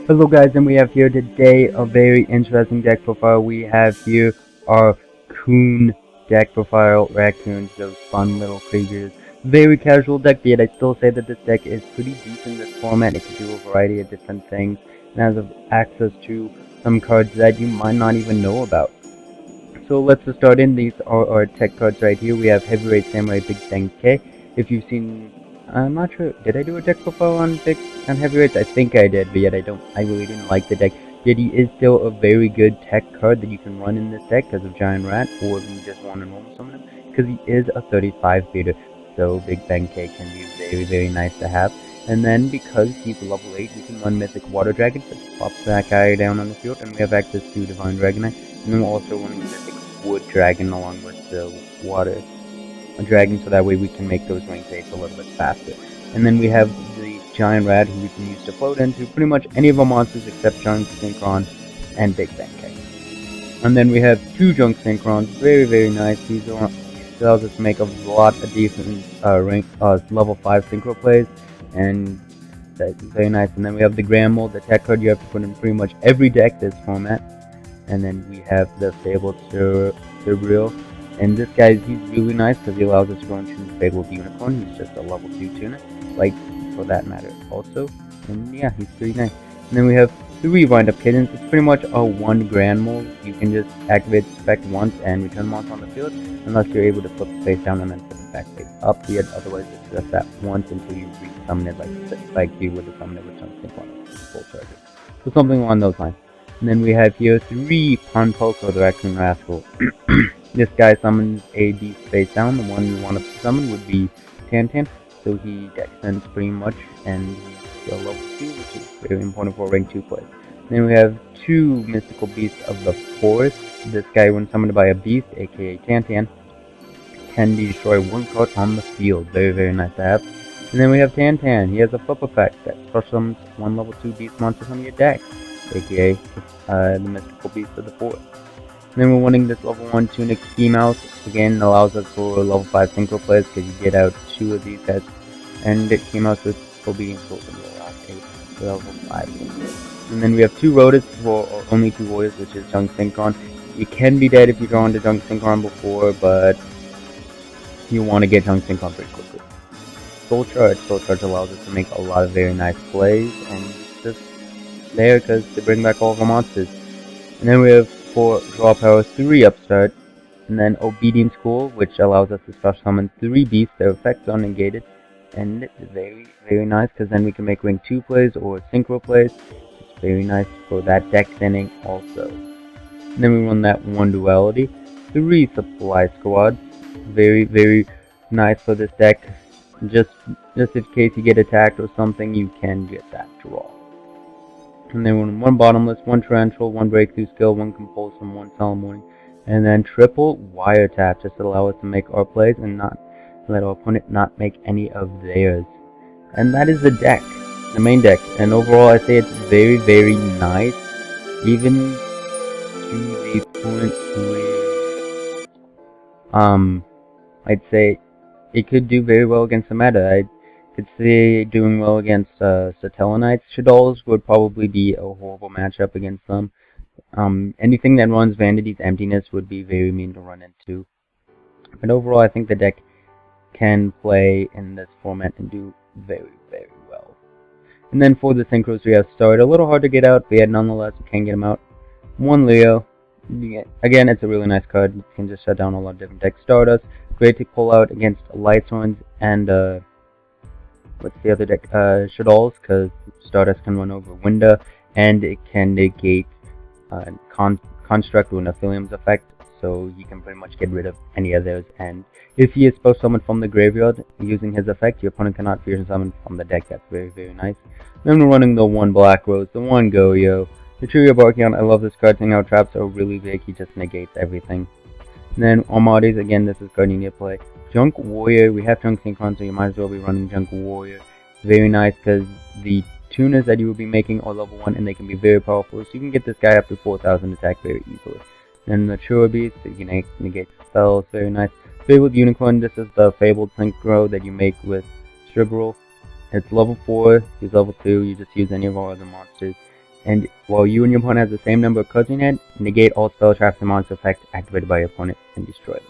Hello guys, and we have here today a very interesting deck profile. We have here our Coon deck profile, Raccoons, those fun little creatures. Very casual deck, yet I still say that this deck is pretty decent in this format. It can do a variety of different things, and has access to some cards that you might not even know about. So let's just start in. These are our tech cards right here. We have Heavyweight Samurai Big Bang K. If you've seen, I'm not sure, did I do a deck profile on Heavyweights? I think I did, but yet I really didn't like the deck. Yet he is still a very good tech card that you can run in this deck because of Giant Rat, or if you just want to normal summon him, because he is a 35 beater. So Big Bang K can be very nice to have. And then because he's level 8, we can run Mythic Water Dragon, just pops that guy down on the field, and we have access to Divine Dragonite. And then we're also running Mythic Wood Dragon along with the Water Dragon, so that way we can make those rank dates a little bit faster. And then we have the Giant Rat, who we can use to float into pretty much any of our monsters except Junk Synchron and Big Bang K. And then we have two Junk Synchrons, very nice. These allows us to make a lot of decent level 5 synchro plays, and that's very nice. And then we have the Gramble, the tech card you have to put in pretty much every deck this format. And then we have the Fabled Cereal, and this guy, he's really nice because he allows us to go into Fabled Unicorn. He's just a level 2 tuner, like for that matter also. And yeah, he's pretty nice. And then we have 3 Wind-Up Kittens. It's pretty much a 1 Grand Mole. You can just activate Spec once and return monster on the field, unless you're able to flip it face down and then flip it back face up. Yet otherwise it's just that once until you re-summon it like you would have summoned it with something on full charger. So something along those lines. And then we have here 3 Punpoko, the Raccoon Rascal. This guy summons a beast face down. The one we want to summon would be Tantan. So he dex sense pretty much, and he's a level 2, which is very important for rank 2 play. Then we have 2 Mystical Beasts of the Forest. This guy, when summoned by a beast, aka Tantan, can destroy 1 card on the field. Very nice to have. And then we have Tantan. He has a flip effect that special summons 1 level 2 beast monster from your deck, aka the Mystical Beast of the Forest. And then we're winning this level 1 Tunic Ski Mouse. Again, allows us for level 5 synchro plays because you get out 2 of these guys. And it came out with Obedience Gold in the last 8 level 5. And then we have 2 Rotis for only 2 warriors, which is Junk Synchron. You can be dead if you draw into Junk Synchron before, but you want to get Junk Synchron pretty quickly. Soul Charge allows us to make a lot of very nice plays, and just there because they bring back all of our monsters. And then we have 4 Draw Power 3 Upstart, and then Obedience School, which allows us to special summon 3 beasts. Their effects are negated, and it's very nice because then we can make ring 2 plays or synchro plays. It's very nice for that deck thinning also. And then we run that 1 Duality, 3 Supply Squads. Very nice for this deck. Just in case you get attacked or something, you can get that draw. And then 1 Bottomless, 1 Torrential, 1 Breakthrough Skill, 1 Compulsion, 1 Solemn Warning, and then triple Wiretap, just to allow us to make our plays and not let our opponent not make any of theirs. And that is the deck, the main deck. And overall, I say it's very nice, even to the point where I'd say it could do very well against the meta. I could see doing well against Satellanites. Shadows would probably be a horrible matchup against them. Anything that runs Vanity's Emptiness would be very mean to run into. But overall, I think the deck can play in this format and do very well. And then for the synchros, we have Start. A little hard to get out, but yet nonetheless, we can get him out. 1 Leo. Again, it's a really nice card. You can just shut down a lot of different decks. Stardust, great to pull out against Lightsworns and what's the other deck? Shadows, because Stardust can run over Winda, and it can negate Construct or Nephilium's effect, so you can pretty much get rid of any of those. And if he is supposed to summon from the graveyard using his effect, your opponent cannot fear summon from the deck. That's very nice. Then we're running the 1 Black Rose, the 1 Goyo, the Trio Barkion. I love this card. Seeing how traps are really big, he just negates everything. And then Armades, again, this is card you need to play. Junk Warrior, we have Junk Synchron, so you might as well be running Junk Warrior. Very nice because the tuners that you will be making are level 1 and they can be very powerful, so you can get this guy up to 4,000 attack very easily. Then the Chura Beast, so you can negate spells, very nice. Fabled Unicorn, this is the Fabled Synchro that you make with Stribble. It's level 4, he's level 2, you just use any of our other monsters. And while you and your opponent have the same number of cards in hand, negate all spell traps and monster effects activated by your opponent and destroy them.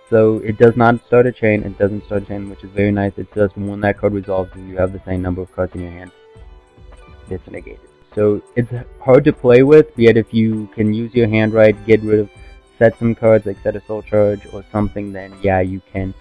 So it does not start a chain, it doesn't start a chain, which is very nice. It's just when that card resolves, you have the same number of cards in your hand, it's negated. So it's hard to play with, yet if you can use your hand right, get rid of, set some cards like set a soul charge or something, then yeah, you can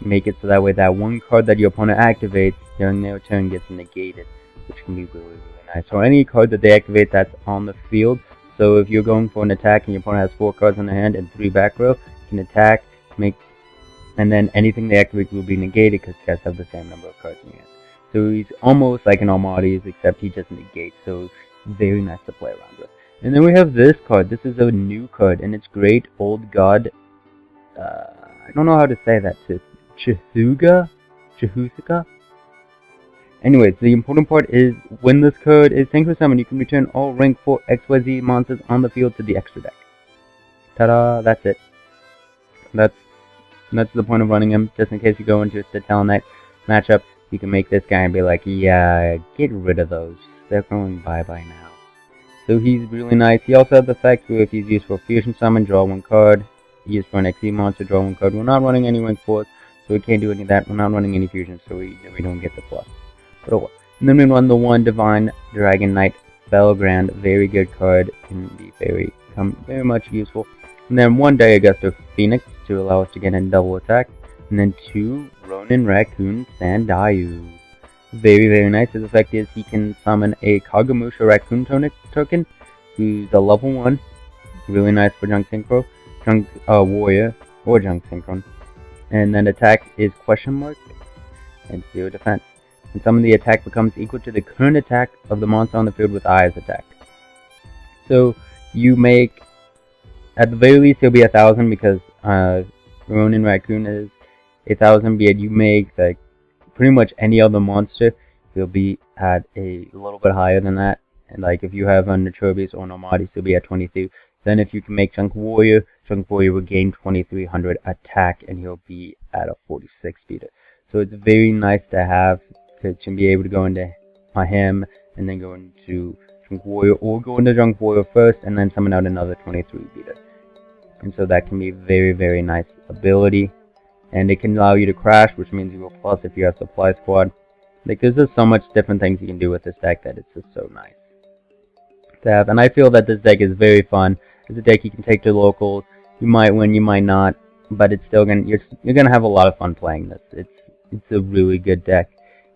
make it so that way that one card that your opponent activates during their turn gets negated, which can be really, really nice. Or any card that they activate that's on the field. So if you're going for an attack and your opponent has 4 cards in their hand and 3 back row, you can attack, and then anything they activate will be negated because you guys have the same number of cards in your hand. So he's almost like an Armades, except he just negates, so very nice to play around with. And then we have this card. This is a new card, and it's Great Old God. I don't know how to say that. Chihuga? Anyways, the important part is when this card is Synchro Summon, you can return all rank 4 XYZ monsters on the field to the extra deck. Ta-da! That's it. That's the point of running him, just in case you go into the Talonite matchup. You can make this guy and be like, yeah, get rid of those. They're going bye-bye now. So he's really nice. He also has the effect where if he's used for Fusion Summon, draw 1 card. Used for an XE monster, draw 1 card. We're not running any rank 4s, so we can't do any of that. We're not running any fusions, so we don't get the plus. But oh well. And then we run the 1 Divine Dragon Knight Belgrand. Very good card. Can be very much useful. And then 1 Diagusto Phoenix to allow us to get in double attack. And then 2 Ronin Raccoon Sandayu. Very, very nice. His effect is he can summon a Kagamusha Raccoon token, who's a level 1. Really nice for Junk Synchro, Junk Warrior, or Junk Synchron. And then attack is question mark, and 0 defense. And summon the attack becomes equal to the current attack of the monster on the field with Eyes attack. So you make, at the very least, he'll be 1,000 because Ronin Raccoon is 1,000. Be it you make like pretty much any other monster, he'll be at a little bit higher than that. And like if you have a Notrobius or Nomades, he'll be at 22. Then if you can make Junk Warrior will gain 2300 attack, and he'll be at a 46 speeder. So it's very nice to have to be able to go into him and then go into Junk Warrior, or go into Junk Warrior first and then summon out another 23 beater. And so that can be a very, very nice ability. And it can allow you to crash, which means you will plus if you have Supply Squad. Like, there's just so much different things you can do with this deck that it's just so nice to have. And I feel that this deck is very fun. It's a deck you can take to locals. You might win, you might not, but it's still you're gonna have a lot of fun playing this. It's a really good deck.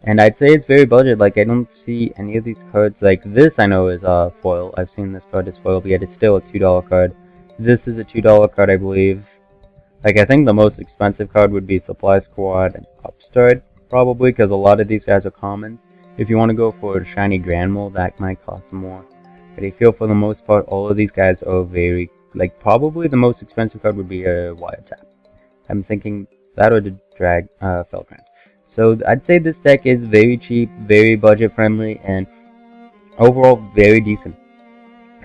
And I'd say it's very budget. Like, I don't see any of these cards. Like, this I know is foil. I've seen this card as foil, but yet it's still a $2 card. This is a $2 card, I believe. Like, I think the most expensive card would be Supply Squad and Upstart, probably, because a lot of these guys are commons. If you want to go for a Shiny Granmole, that might cost more. But I feel for the most part, all of these guys are very, like, probably the most expensive card would be a Wiretap. I'm thinking that or the Feltrand. So I'd say this deck is very cheap, very budget friendly, and overall very decent.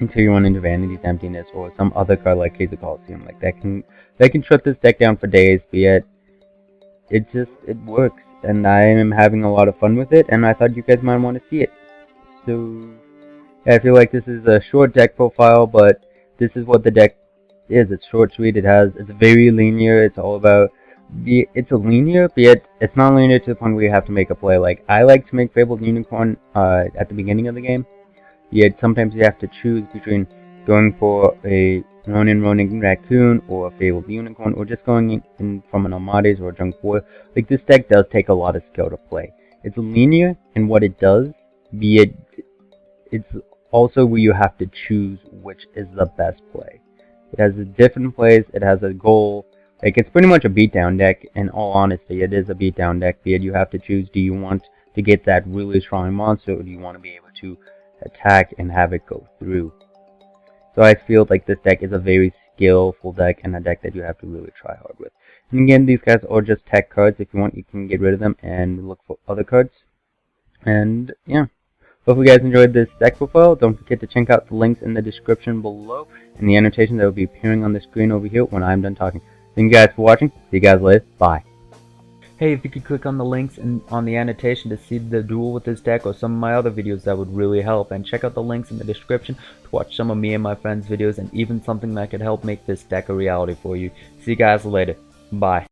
Until you run into Vanity's Emptiness or some other card like Case of Coliseum, like that can shut this deck down for days. But yet, it works, and I am having a lot of fun with it, and I thought you guys might want to see it. So yeah, I feel like this is a short deck profile, but this is what the deck is. It's short, sweet. It's very linear. It's all about it's a linear, but yet it's not linear to the point where you have to make a play. Like, I like to make Fabled Unicorn at the beginning of the game. Yet sometimes you have to choose between going for a Ronin Raccoon or a Fabled Unicorn, or just going in from an Armades or a Junk Warrior. Like, this deck does take a lot of skill to play. It's linear in what it does, be it it's also where you have to choose which is the best play. It has different plays, it has a goal. Like, it's pretty much a beatdown deck. In all honesty, it is a beatdown deck. Be it you have to choose, do you want to get that really strong monster, or do you want to be able to attack and have it go through? So I feel like this deck is a very skillful deck, and a deck that you have to really try hard with. And again, these guys are just tech cards. If you want, you can get rid of them and look for other cards. And yeah, hopefully you guys enjoyed this deck profile. Don't forget to check out the links in the description below and the annotations that will be appearing on the screen over here when I'm done talking. Thank you guys for watching. See you guys later. Bye. Hey, if you could click on the links and on the annotation to see the duel with this deck or some of my other videos, that would really help. And check out the links in the description to watch some of me and my friends' videos and even something that could help make this deck a reality for you. See you guys later. Bye.